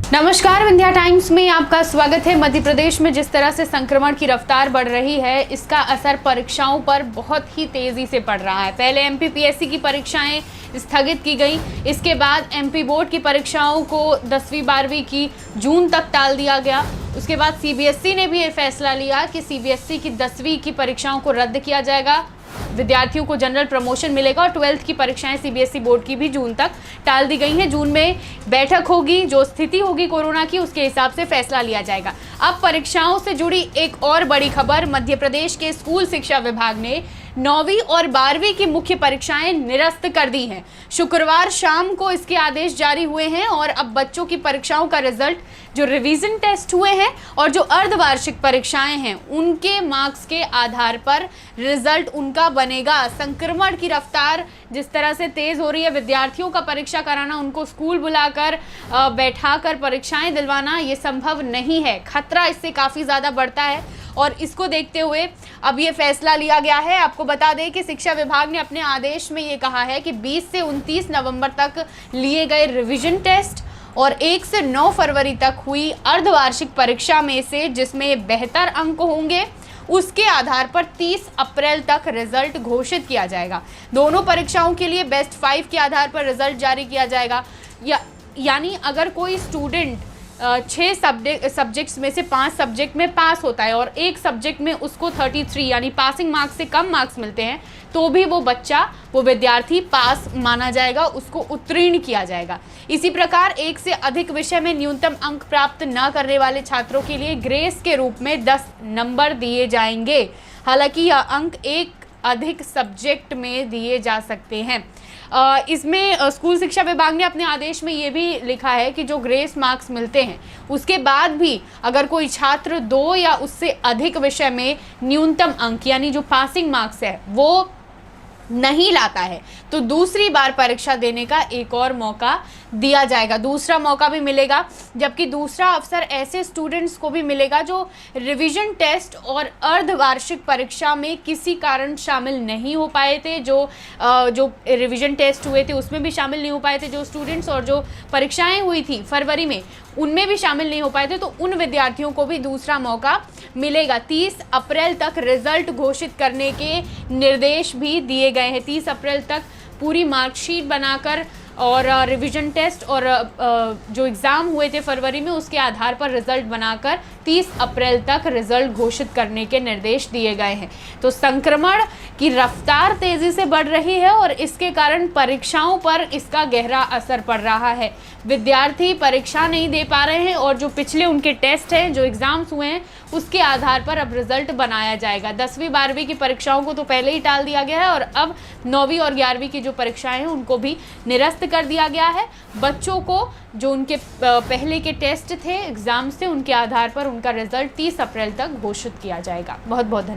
नमस्कार, विंध्या टाइम्स में आपका स्वागत है। मध्य प्रदेश में जिस तरह से संक्रमण की रफ्तार बढ़ रही है, इसका असर परीक्षाओं पर बहुत ही तेजी से पड़ रहा है। पहले एमपीपीएससी की परीक्षाएं स्थगित की गई, इसके बाद एमपी बोर्ड की परीक्षाओं को 10वीं 12वीं की जून तक टाल दिया गया। उसके बाद सीबीएसई ने भी ये फैसला लिया कि सीबीएसई की 10वीं की परीक्षाओं को रद्द किया जाएगा, विद्यार्थियों को जनरल प्रमोशन मिलेगा और 12th की परीक्षाएं सीबीएसई बोर्ड की भी जून तक टाल दी गई हैं। जून में बैठक होगी, जो स्थिति होगी कोरोना की उसके हिसाब से फैसला लिया जाएगा। अब परीक्षाओं से जुड़ी एक और बड़ी खबर, मध्य प्रदेश के स्कूल शिक्षा विभाग ने 9वीं और 12वीं की मुख्य परीक्षाएं निरस्त कर दी हैं। शुक्रवार शाम को इसके आदेश जारी हुए हैं और अब बच्चों की परीक्षाओं का रिजल्ट, जो रिवीजन टेस्ट हुए हैं और जो अर्धवार्षिक परीक्षाएं हैं, उनके मार्क्स के आधार पर रिजल्ट उनका बनेगा। संक्रमण की रफ्तार जिस तरह से तेज हो रही है, विद्यार्थियों का परीक्षा कराना, उनको स्कूल बुलाकर बैठाकर परीक्षाएं दिलवाना, ये संभव नहीं है। खतरा इससे काफ़ी ज़्यादा बढ़ता है और इसको देखते हुए अब ये फैसला लिया गया है। आपको बता दें कि शिक्षा विभाग ने अपने आदेश में ये कहा है कि 20 से 29 नवंबर तक लिए गए रिवीजन टेस्ट और 1 से 9 फरवरी तक हुई अर्धवार्षिक परीक्षा में से जिसमें बेहतर अंक होंगे, उसके आधार पर 30 अप्रैल तक रिजल्ट घोषित किया जाएगा। दोनों परीक्षाओं के लिए बेस्ट 5 के आधार पर रिजल्ट जारी किया जाएगा। यानी अगर कोई स्टूडेंट 6 सब्जेक्ट्स में से 5 सब्जेक्ट में पास होता है और एक सब्जेक्ट में उसको 33 यानी पासिंग मार्क्स से कम मार्क्स मिलते हैं, तो भी वो विद्यार्थी पास माना जाएगा, उसको उत्तीर्ण किया जाएगा। इसी प्रकार एक से अधिक विषय में न्यूनतम अंक प्राप्त न करने वाले छात्रों के लिए ग्रेस के रूप में 10 नंबर दिए जाएंगे। हालांकि यह अंक एक अधिक सब्जेक्ट में दिए जा सकते हैं। इसमें स्कूल शिक्षा विभाग ने अपने आदेश में ये भी लिखा है कि जो ग्रेस मार्क्स मिलते हैं, उसके बाद भी अगर कोई छात्र 2 या उससे अधिक विषय में न्यूनतम अंक यानी जो पासिंग मार्क्स है वो नहीं लाता है, तो दूसरी बार परीक्षा देने का एक और मौका दिया जाएगा, दूसरा मौका भी मिलेगा। जबकि दूसरा अवसर ऐसे स्टूडेंट्स को भी मिलेगा जो रिवीजन टेस्ट और अर्धवार्षिक परीक्षा में किसी कारण शामिल नहीं हो पाए थे, जो रिवीजन टेस्ट हुए थे उसमें भी शामिल नहीं हो पाए थे जो स्टूडेंट्स, और जो परीक्षाएं हुई थी फरवरी में उनमें भी शामिल नहीं हो पाए थे, तो उन विद्यार्थियों को भी दूसरा मौका मिलेगा। 30 अप्रैल तक रिजल्ट घोषित करने के निर्देश भी दिए गए हैं। 30 अप्रैल तक पूरी मार्कशीट बनाकर और रिवीजन टेस्ट और जो एग्ज़ाम हुए थे फरवरी में उसके आधार पर रिजल्ट बनाकर 30 अप्रैल तक रिजल्ट घोषित करने के निर्देश दिए गए हैं। तो संक्रमण की रफ्तार तेज़ी से बढ़ रही है और इसके कारण परीक्षाओं पर इसका गहरा असर पड़ रहा है। विद्यार्थी परीक्षा नहीं दे पा रहे हैं और जो पिछले उनके टेस्ट हैं, जो एग्ज़ाम्स हुए हैं, उसके आधार पर अब रिजल्ट बनाया जाएगा। 10वीं 12वीं की परीक्षाओं को तो पहले ही टाल दिया गया है और अब 9वीं और 11वीं की जो परीक्षाएं हैं उनको भी निरस्त कर दिया गया है। बच्चों को जो उनके पहले के टेस्ट थे, एग्जाम से, उनके आधार पर उनका रिजल्ट 30 अप्रैल तक घोषित किया जाएगा। बहुत बहुत धन्यवाद।